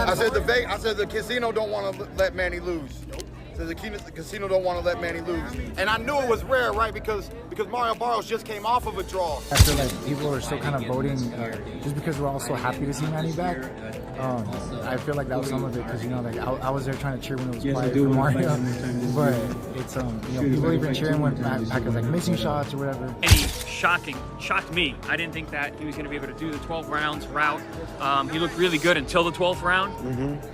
I said the casino don't want to let Manny lose. So the casino don't want to let Manny lose. And I knew it was rare, right? Because Mario Barrios just came off of a draw. I feel like people are still kind of voting just because we're all so happy to see Manny back. I feel like that was some of it because, you know, like I was there trying to cheer when it was quiet for Mario. But it's, you know, people even cheering when Pacquiao's like missing shots or whatever. And he shocked me. I didn't think that he was going to be able to do the 12 rounds route. He looked really good until the 12th round.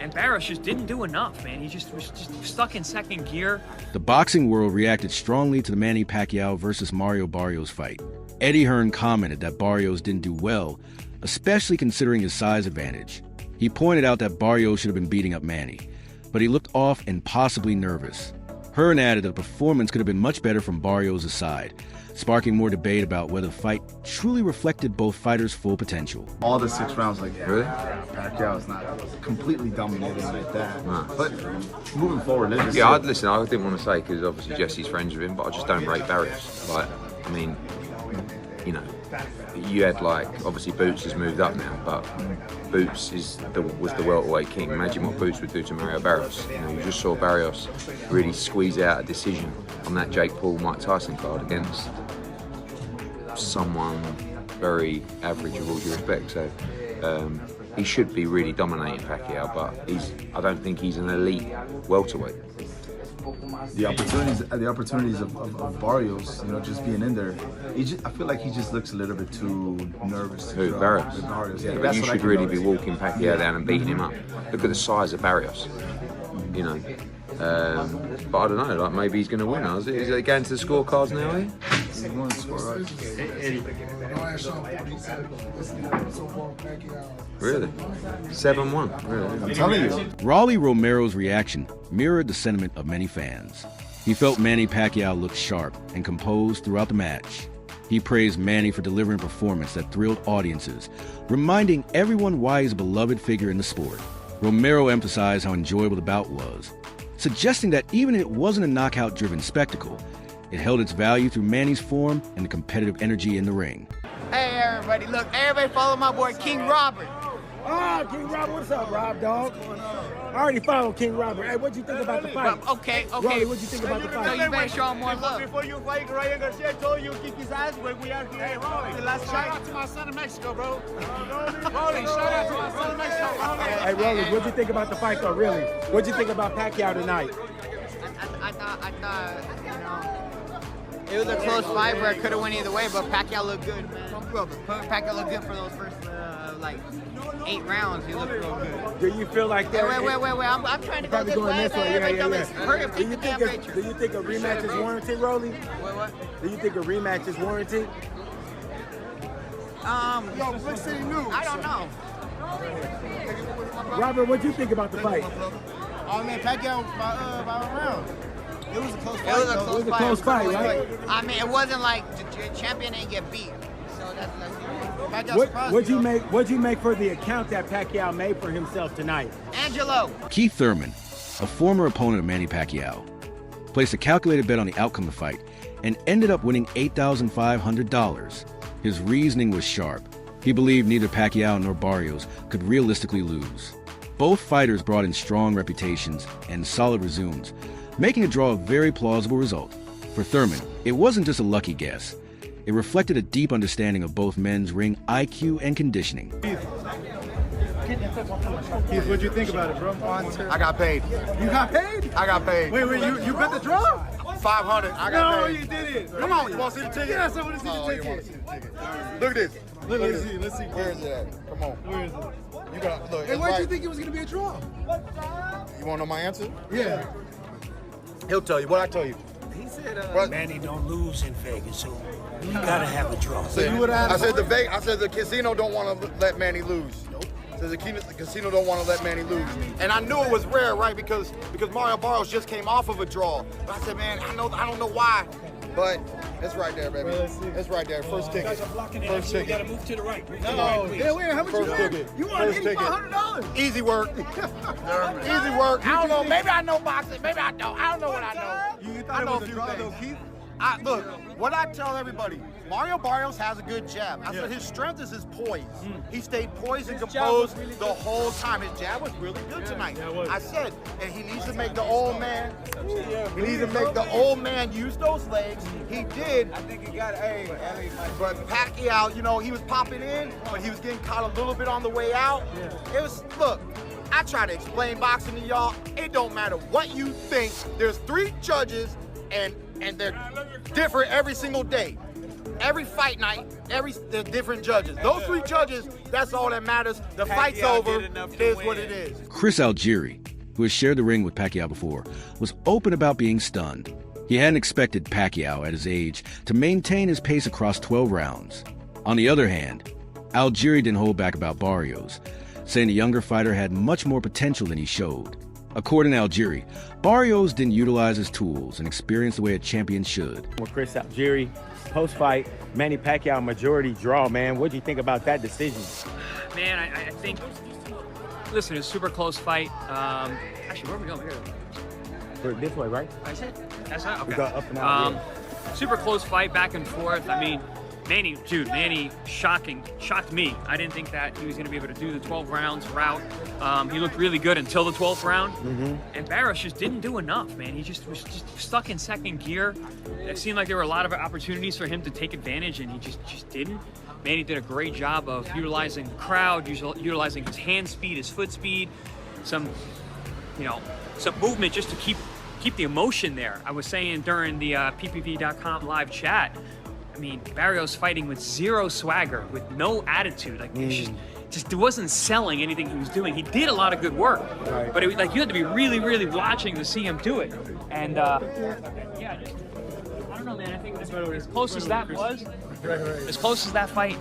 And Barrios just didn't do enough, man. He just was stuck in second gear. The boxing world reacted strongly to the Manny Pacquiao versus Mario Barrios fight. Eddie Hearn commented that Barrios didn't do well, especially considering his size advantage. He pointed out that Barrios should have been beating up Manny, but he looked off and possibly nervous. Hearn added that the performance could have been much better from Barrios' side, sparking more debate about whether the fight truly reflected both fighters' full potential. All the 6 rounds, like, really? Pacquiao's not completely dominating like that. No. But moving forward, listen, I didn't want to say because obviously Jesse's friends with him, but I just don't rate Barrios. Like, I mean, you know, you had like, obviously Boots has moved up now, but Boots was the welterweight king. Imagine what Boots would do to Mario Barrios. You know, you just saw Barrios really squeeze out a decision on that Jake Paul-Mike Tyson card against someone very average with all due respect. So he should be really dominating Pacquiao, but I don't think he's an elite welterweight. The opportunities of Barrios, you know, just being in there, I feel like he just looks a little bit too nervous. Who, Barrios? Yeah, but you should really be walking Pacquiao down and beating him up. Look at the size of Barrios, you know. But I don't know, like maybe he's going to win. Is it going to the scorecards now, eh? He's going to score, right? Really? 7-1, really? I'm telling you. Rolly Romero's reaction mirrored the sentiment of many fans. He felt Manny Pacquiao looked sharp and composed throughout the match. He praised Manny for delivering a performance that thrilled audiences, reminding everyone why he's a beloved figure in the sport. Romero emphasized how enjoyable the bout was, suggesting that even if it wasn't a knockout-driven spectacle, it held its value through Manny's form and the competitive energy in the ring. Hey everybody, look, everybody follow my boy King Robert. Oh, King Robert, what's up, Rob, dog? I already followed King Robert. Hey, what'd you think about the fight? Okay. Rolly, what'd you think about the So fight? you better show him more love. Before you fight, Ryan Garcia told you to kick his ass when we are here. Hey, Rolly, the last shout out to my son in Mexico, bro. Rolly, shout out to my son in Mexico. Hey, Rolly, what'd you think about the fight, though, really? What'd you think about Pacquiao tonight? I thought, you know, it was a close fight where it could have went either way, but Pacquiao looked good, man. Pacquiao looked good for those first, like, 8 rounds. He looked real good. Do you feel like that? Wait. I'm trying to go this way. Yeah. Do you think a rematch is warranted, Rolly? What? Do you think a rematch is warranted? Yo, Flint City News. I don't know. Robert, what'd you think about the fight? Oh man, Pacquiao by a round. It was a close fight. It was a close fight, right? I mean, it wasn't like the champion didn't get beat. So that's What'd you make for the account that Pacquiao made for himself tonight? Angelo. Keith Thurman, a former opponent of Manny Pacquiao, placed a calculated bet on the outcome of the fight and ended up winning $8,500. His reasoning was sharp. He believed neither Pacquiao nor Barrios could realistically lose. Both fighters brought in strong reputations and solid resumes, making a draw a very plausible result. For Thurman, it wasn't just a lucky guess. It reflected a deep understanding of both men's ring IQ and conditioning. Keith, what'd you think about it, bro? I got paid. You got paid? I got paid. Wait, you bet the draw? 500. I got paid. No, you didn't. Come on, you want to see the ticket? Yes, I want to see the You want to ticket. see the ticket? Look at this. Let's see. Where is it at? Come on. Where is it? You got look. Hey, why'd you think it was gonna be a draw? You want to know my answer? Yeah. He'll tell you. What I tell you? He said, Manny don't lose in Vegas, so you gotta have a draw. So I said the casino don't want to let Manny lose. So the casino don't want to let Manny lose. And I knew it was rare, right? Because Mario Barrios just came off of a draw. But I said, man, I don't know why. But it's right there, baby. It's right there. First ticket. First ticket. You gotta move to the right. No, yeah, wait, how much First you want? ticket. You want $8,500? Easy work. Easy work. I don't know. Maybe I know boxing. Maybe I don't. I don't know what I know. You I thought it know was a a few draw, things. though, Keith? Look, what I tell everybody, Mario Barrios has a good jab. I said his strength is his poise. He stayed poised and composed the whole time. His jab was really good tonight. I said, and he needs to make the old man. He needs to make the old man use those legs. He did. I think he got but Pacquiao, you know, he was popping in, but he was getting caught a little bit on the way out. It was, look, I try to explain boxing to y'all. It don't matter what you think. There's 3 judges, and they're different every single day. Every fight night, they're different judges. Those 3 judges, that's all that matters. The fight's over. It is what it is. Chris Algieri, who has shared the ring with Pacquiao before, was open about being stunned. He hadn't expected Pacquiao at his age to maintain his pace across 12 rounds. On the other hand, Algieri didn't hold back about Barrios, saying the younger fighter had much more potential than he showed. According to Algieri, Barrios didn't utilize his tools and experience the way a champion should. With Chris Algieri, post-fight, Manny Pacquiao majority draw, man. What do you think about that decision? Man, I think, listen, it's a super close fight. Actually, where are we going here? This way, right? Is it? That's it? Okay. We got up and out, Super close fight, back and forth. I mean, Manny shocked me. I didn't think that he was going to be able to do the 12 rounds route. He looked really good until the 12th round. And Barrios just didn't do enough, man. He just was stuck in second gear. It seemed like there were a lot of opportunities for him to take advantage, and he just didn't. Manny did a great job of utilizing the crowd, utilizing his hand speed, his foot speed, some movement just to keep the emotion there. I was saying during the PPV.com live chat, I mean, Barrios fighting with zero swagger, with no attitude. Like, just wasn't selling anything he was doing. He did a lot of good work, but it was like you had to be really, really watching to see him do it. And I don't know, man. I think as close as that was, as close as that fight,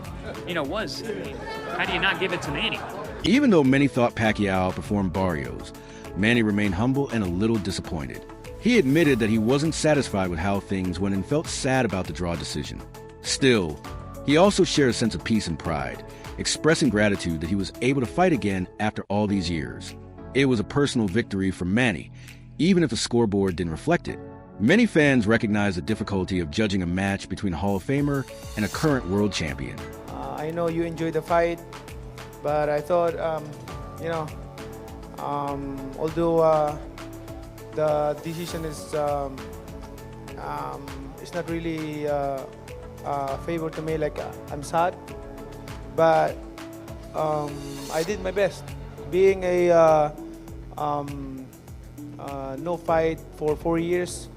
was. I mean, how do you not give it to Manny? Even though many thought Pacquiao outperformed Barrios, Manny remained humble and a little disappointed. He admitted that he wasn't satisfied with how things went and felt sad about the draw decision. Still, he also shared a sense of peace and pride, expressing gratitude that he was able to fight again after all these years. It was a personal victory for Manny, even if the scoreboard didn't reflect it. Many fans recognize the difficulty of judging a match between a Hall of Famer and a current world champion. I know you enjoyed the fight, but I thought, although the decision is not really favor to me, like I'm sad, but I did my best. Being a no fight for 4 years,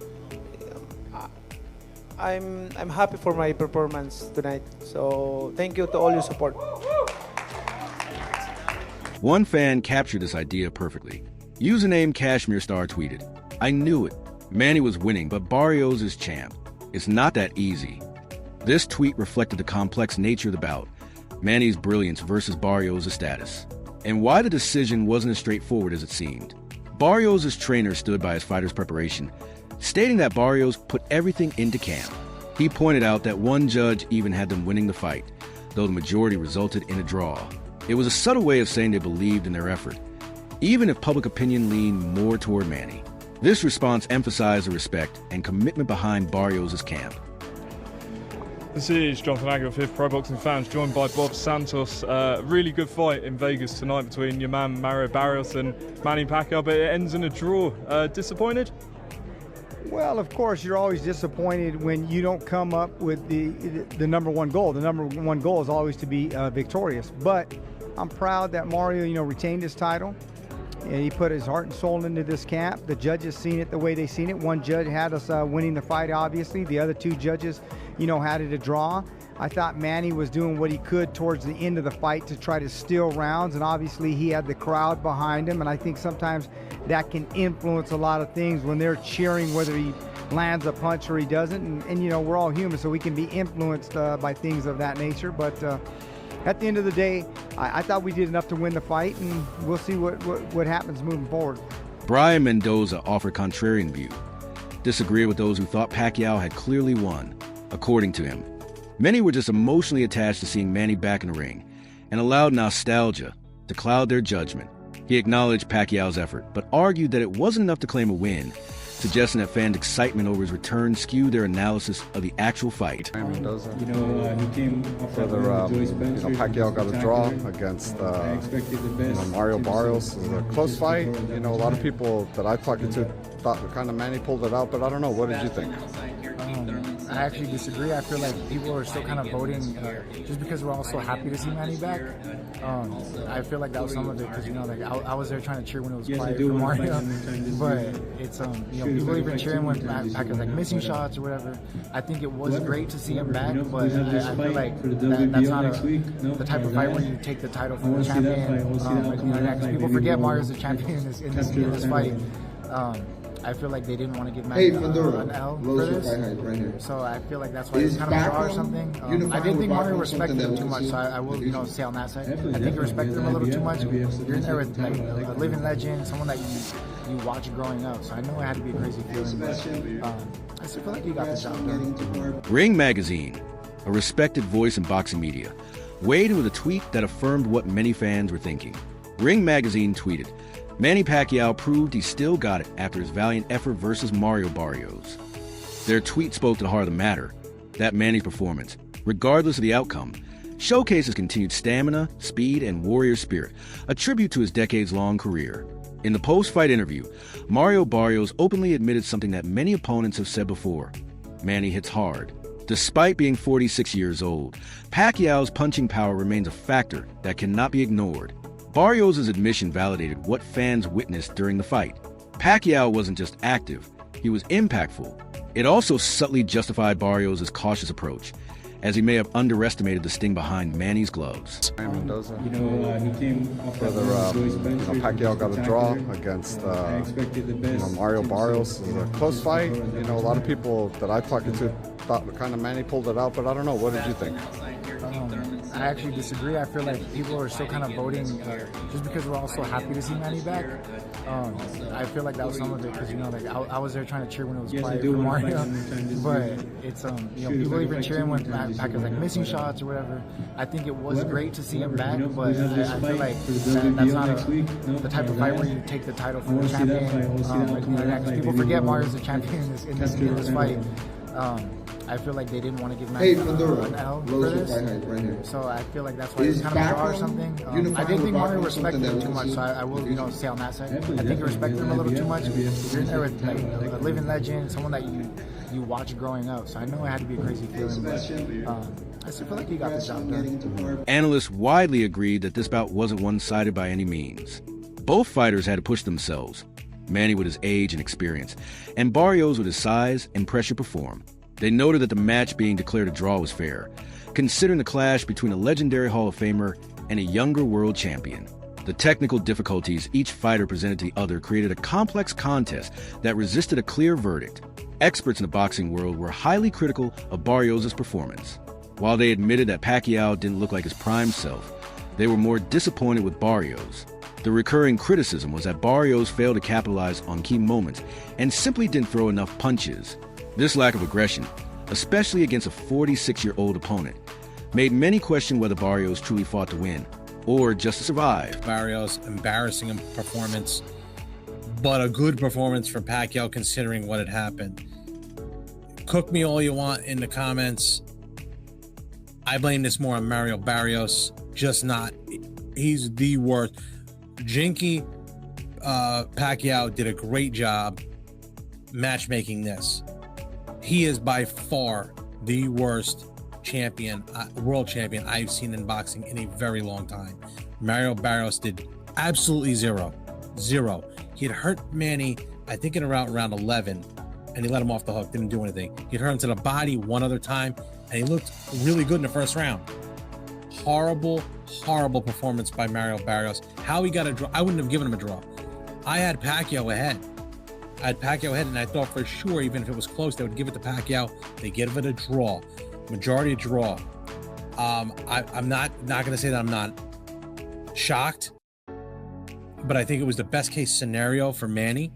I'm happy for my performance tonight. So thank you to all your support. One fan captured this idea perfectly. Username Kashmir Star tweeted, "I knew it. Manny was winning, but Barrios is champ. It's not that easy." This tweet reflected the complex nature of the bout, Manny's brilliance versus Barrios' status, and why the decision wasn't as straightforward as it seemed. Barrios' trainer stood by his fighter's preparation, stating that Barrios put everything into camp. He pointed out that one judge even had them winning the fight, though the majority resulted in a draw. It was a subtle way of saying they believed in their effort, even if public opinion leaned more toward Manny. This response emphasized the respect and commitment behind Barrios' camp. This is Jonathan Agger of Fifth Pro Boxing Fans, joined by Bob Santos. Really good fight in Vegas tonight between your man Mario Barrios and Manny Pacquiao, but it ends in a draw. Disappointed? Well, of course, you're always disappointed when you don't come up with the number one goal. The number one goal is always to be victorious. But I'm proud that Mario, retained his title. And he put his heart and soul into this camp. The judges seen it the way they seen it. One judge had us winning the fight, obviously. The other 2 judges, had it a draw. I thought Manny was doing what he could towards the end of the fight to try to steal rounds, and obviously he had the crowd behind him, and I think sometimes that can influence a lot of things when they're cheering whether he lands a punch or he doesn't, and we're all human, so we can be influenced by things of that nature, but at the end of the day, I thought we did enough to win the fight, and we'll see what happens moving forward. Brian Mendoza offered a contrarian view, disagreed with those who thought Pacquiao had clearly won. According to him, many were just emotionally attached to seeing Manny back in the ring and allowed nostalgia to cloud their judgment. He acknowledged Pacquiao's effort, but argued that it wasn't enough to claim a win suggesting that fans' excitement over his return skewed their analysis of the actual fight. He came further, Pacquiao got a draw against Mario Barrios. It was a close fight. A lot of people that I've talked to thought kind of Manny pulled it out, but I don't know. What did you think? I actually disagree. I feel like people are still kind of voting just because we're all so happy to see Manny back. I feel like that was some of it because I was there trying to cheer when it was quiet for Mario, but it's people even cheering when Pacquiao's like missing shots or whatever. I think it was great to see him back, but I feel like that's not the type of fight where you take the title from the champion. People forget Mario's the champion in this fight. I feel like they didn't want to give Manny an L for this, so I feel like that's why it's kind of a draw or something. I didn't think Mario respected him too much, so I will say on that side. I think he respected him a little too much. You're in there with like a living legend, someone that you watch growing up, so I know it had to be a crazy feeling, but I still feel like he got the job done. Ring Magazine, a respected voice in boxing media, weighed in with a tweet that affirmed what many fans were thinking. Ring Magazine tweeted, Manny Pacquiao proved he still got it after his valiant effort versus Mario Barrios. Their tweet spoke to the heart of the matter, that Manny's performance, regardless of the outcome, showcases continued stamina, speed, and warrior spirit, a tribute to his decades-long career. In the post-fight interview, Mario Barrios openly admitted something that many opponents have said before. Manny hits hard. Despite being 46 years old, Pacquiao's punching power remains a factor that cannot be ignored. Barrios' admission validated what fans witnessed during the fight. Pacquiao wasn't just active, he was impactful. It also subtly justified Barrios' cautious approach, as he may have underestimated the sting behind Manny's gloves. He came further, Pacquiao got a draw against Mario Barrios. It was a close fight. A lot of people that I've talked to thought kind of Manny pulled it out, but I don't know. What did you think? I actually disagree. I feel like people are still kind of voting just because we're all so happy to see Manny back. I feel like that was some of it because I was there trying to cheer when it was quiet for Mario, but it's people even cheering when Pacquiao's like missing shots or whatever. I think it was great to see him back, but I feel like that's not the type of fight where you take the title from the champion. People forget Mario's the champion in this fight. I feel like they didn't want to give Manny an L for this, so I feel like that's why it's kind of a draw or something. I didn't think Mario respected him too much, so I will say on that side. I think he respected him a little too much. You're in there with like a living legend, someone that you watch growing up, so I know it had to be a crazy feeling, but I still feel like he got the job done. Analysts widely agreed that this bout wasn't one-sided by any means. Both fighters had to push themselves, Manny with his age and experience, and Barrios with his size and pressure to perform. They noted that the match being declared a draw was fair, considering the clash between a legendary Hall of Famer and a younger world champion. The technical difficulties each fighter presented to the other created a complex contest that resisted a clear verdict. Experts in the boxing world were highly critical of Barrios' performance. While they admitted that Pacquiao didn't look like his prime self, they were more disappointed with Barrios. The recurring criticism was that Barrios failed to capitalize on key moments and simply didn't throw enough punches. This lack of aggression, especially against a 46-year-old opponent, made many question whether Barrios truly fought to win or just to survive. Barrios' embarrassing performance, but a good performance from Pacquiao considering what had happened. Cook me all you want in the comments. I blame this more on Mario Barrios, just not. He's the worst. Jinky Pacquiao did a great job matchmaking this. He is by far the worst champion, world champion I've seen in boxing in a very long time. Mario Barrios did absolutely zero. He had hurt Manny, I think in around round 11, and he let him off the hook, didn't do anything. He hurt him to the body one other time, and he looked really good in the first round. Horrible performance by Mario Barrios. How he got a draw, I wouldn't have given him a draw. I had Pacquiao ahead. And I thought for sure, even if it was close, they would give it to Pacquiao. They give it a draw, majority draw. I'm not going to say that I'm not shocked, but I think it was the best case scenario for Manny.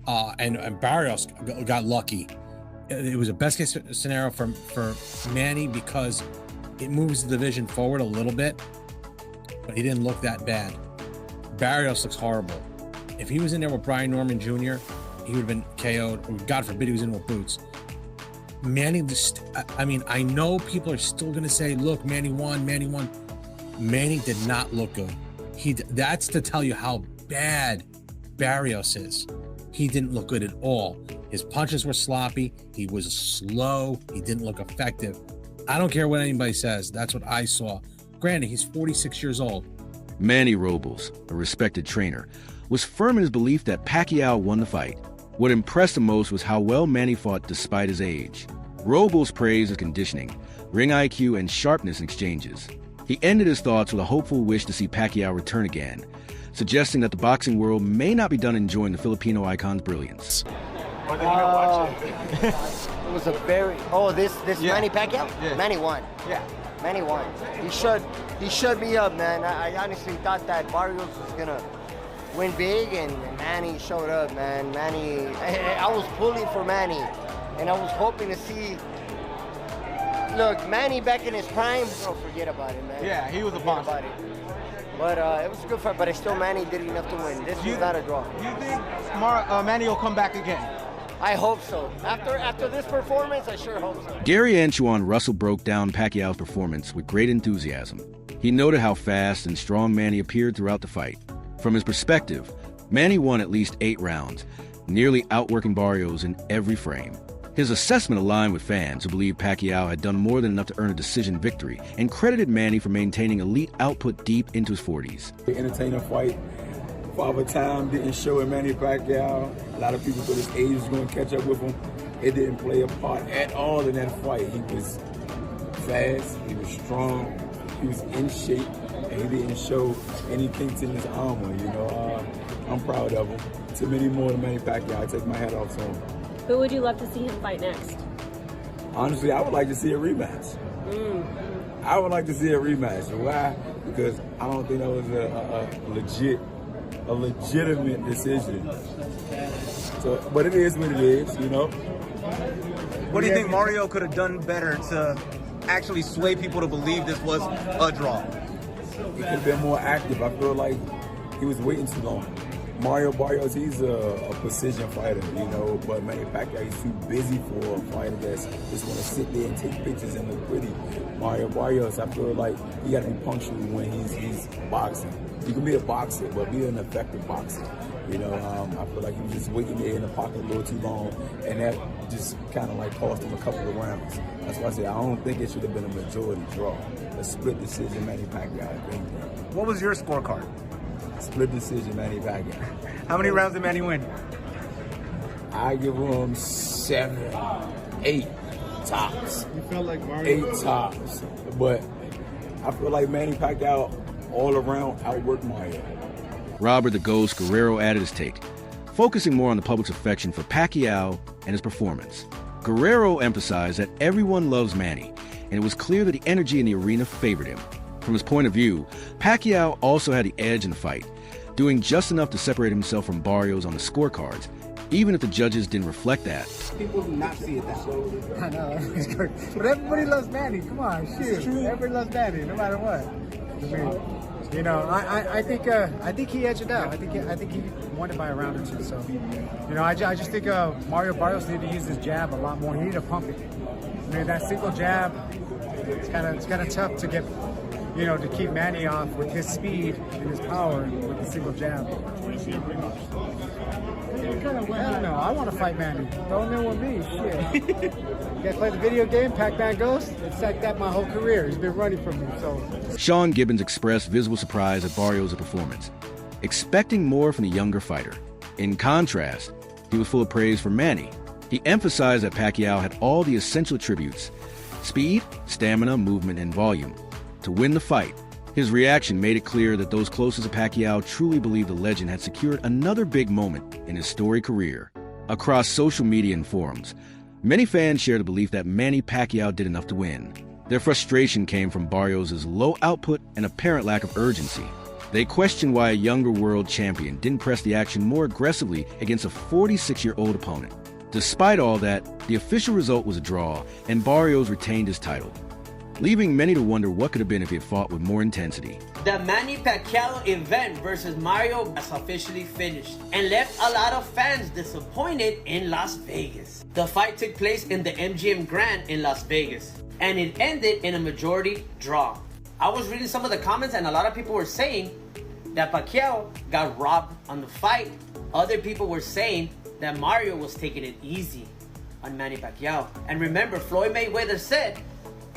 And Barrios got lucky. It was a best case scenario for Manny because it moves the division forward a little bit, but he didn't look that bad. Barrios looks horrible. If he was in there with Brian Norman Jr., he would have been KO'd, or God forbid he was in with boots. Manny just, I mean, I know people are still going to say, look, Manny won. Manny did not look good. That's to tell you how bad Barrios is. He didn't look good at all. His punches were sloppy. He was slow. He didn't look effective. I don't care what anybody says. That's what I saw. Granted, he's 46 years old. Manny Robles, a respected trainer, was firm in his belief that Pacquiao won the fight. What impressed him most was how well Manny fought despite his age. Robles praised his conditioning, ring IQ, and sharpness in exchanges. He ended his thoughts with a hopeful wish to see Pacquiao return again, suggesting that the boxing world may not be done enjoying the Filipino icon's brilliance. It was a very this Yeah. Manny Pacquiao? Yeah. Manny won. Yeah. Manny won. He shut me up, man. I honestly thought that Barrios was gonna win big, and Manny showed up, man. Manny, I was pulling for Manny, and I was hoping to see. Look, Manny back in his prime, bro, forget about it, man. Yeah, he was a Forget monster. about it. But it was a good fight, but still Manny did enough to win. This was not a draw. You think Manny will come back again? I hope so. After this performance, I sure hope so. Gary Anchuan Russell broke down Pacquiao's performance with great enthusiasm. He noted how fast and strong Manny appeared throughout the fight. From his perspective, Manny won at least 8 rounds, nearly outworking Barrios in every frame. His assessment aligned with fans who believed Pacquiao had done more than enough to earn a decision victory, and credited Manny for maintaining elite output deep into his 40s. Entertaining fight. Father Time didn't show in Manny Pacquiao. A lot of people thought his age was going to catch up with him. It didn't play a part at all in that fight. He was fast, he was strong, he was in shape, and he didn't show any kinks in his armor. You know, I'm proud of him. Too many more than Manny Pacquiao. I take my hat off to him. Who would you love to see him fight next? Honestly, I would like to see a rematch. I would like to see a rematch. Why? Because I don't think that was a legitimate decision. So, but it is what it is, you know. What do you think Mario could have done better to actually sway people to believe this was a draw? He could have been more active. I feel like he was waiting too long. Mario Barrios, he's a precision fighter, you know, but Manny Pacquiao, he's too busy for a fighter that's just want to sit there and take pictures and look pretty. Mario Barrios, I feel like he got to be punctual when he's boxing. You can be a boxer, but be an effective boxer. You know, I feel like he was just waiting there in the pocket a little too long, and that just kind of like cost him a couple of rounds. That's why I say I don't think it should have been a majority draw. A split decision, Manny Pacquiao, I think. What was your scorecard? Split decision, Manny Pacquiao. How many rounds did Manny win? I give him 7, 8 tops. You felt like Mario? 8 tops. But I feel like Manny Pacquiao all around outworked Mario. Robert the Ghost Guerrero added his take, focusing more on the public's affection for Pacquiao and his performance. Guerrero emphasized that everyone loves Manny, and it was clear that the energy in the arena favored him. From his point of view, Pacquiao also had the edge in the fight, doing just enough to separate himself from Barrios on the scorecards, even if the judges didn't reflect that. People do not see it that way. I know, it's great. But everybody loves Manny. Come on, shoot. Everybody loves Manny, no matter what. I mean, you know, I think he edged it out. I think he won it by a round or two. So, you know, I just think Mario Barrios needed to use his jab a lot more. He needed to pump it. I mean, that single jab, it's kind of tough to get, you know, to keep Manny off with his speed and his power with the single jab. I don't know. I want to fight Manny. Don't know with me. Shit. You guys play the video game, Pac-Man Ghost? It's like that my whole career. He's been running from me, so. Sean Gibbons expressed visible surprise at Barrios' performance, expecting more from the younger fighter. In contrast, he was full of praise for Manny. He emphasized that Pacquiao had all the essential attributes: speed, stamina, movement, and volume to win the fight. His reaction made it clear that those closest to Pacquiao truly believed the legend had secured another big moment in his storied career. Across social media and forums, many fans shared the belief that Manny Pacquiao did enough to win. Their frustration came from Barrios' low output and apparent lack of urgency. They questioned why a younger world champion didn't press the action more aggressively against a 46-year-old opponent. Despite all that, the official result was a draw, and Barrios retained his title. leaving many to wonder what could have been if he had fought with more intensity. The Manny Pacquiao event versus Mario has officially finished and left a lot of fans disappointed in Las Vegas. The fight took place in the MGM Grand in Las Vegas, and it ended in a majority draw. I was reading some of the comments and a lot of people were saying that Pacquiao got robbed on the fight. Other people were saying that Mario was taking it easy on Manny Pacquiao. And remember, Floyd Mayweather said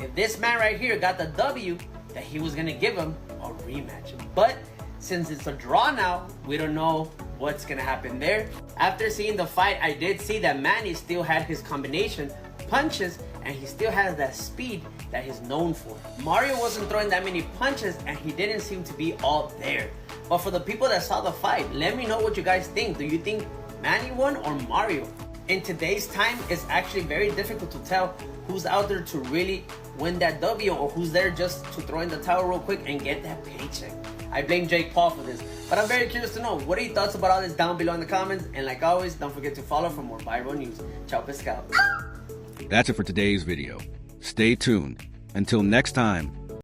if this man right here got the W, that he was gonna give him a rematch. But since it's a draw now, we don't know what's gonna happen there. After seeing the fight, I did see that Manny still had his combination punches and he still has that speed that he's known for. Mario wasn't throwing that many punches and he didn't seem to be all there. But for the people that saw the fight, let me know what you guys think. Do you think Manny won or Mario? In today's time, it's actually very difficult to tell who's out there to really win that W or who's there just to throw in the towel real quick and get that paycheck. I blame Jake Paul for this, but I'm very curious to know what are your thoughts about all this down below in the comments. And like always, don't forget to follow for more viral news. Ciao, pescado. That's it for today's video. Stay tuned. Until next time,